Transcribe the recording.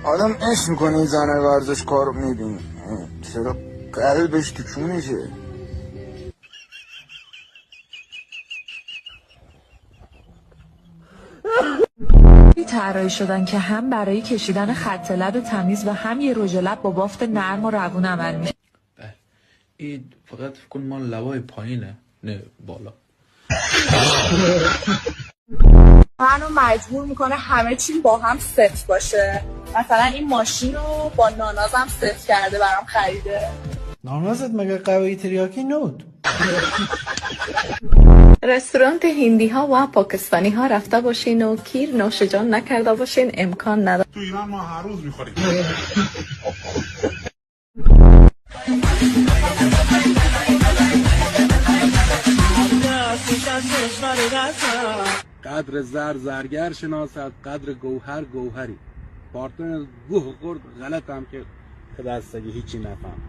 آدم عشق میکنه این زنه ورزش کارو میبینی، چرا قلبش تو کونشه. طراحی شدن که هم برای کشیدن خط لب تمیز و هم یه رژ لب با بافت نرم و روون عمل میشه. این فقط فکر کن ما لبای پایینه، نه بالا. منو مجبور میکنه همه چی با هم ست باشه. مثلا این ماشین رو با نانازم ست کرده برام خریده. نانازت مگه قهوه تریاکی نود؟ رستوران هندی ها و پاکستانی ها رفته باشین و کیر نوشجان نکرده باشین امکان نداره. تو ایران ما هر روز میخوریم. قدر زرگر شناسد، قدر گوهر گوهری. پارتنر گوه خورد غلط هم که دستگی هیچی نفهم.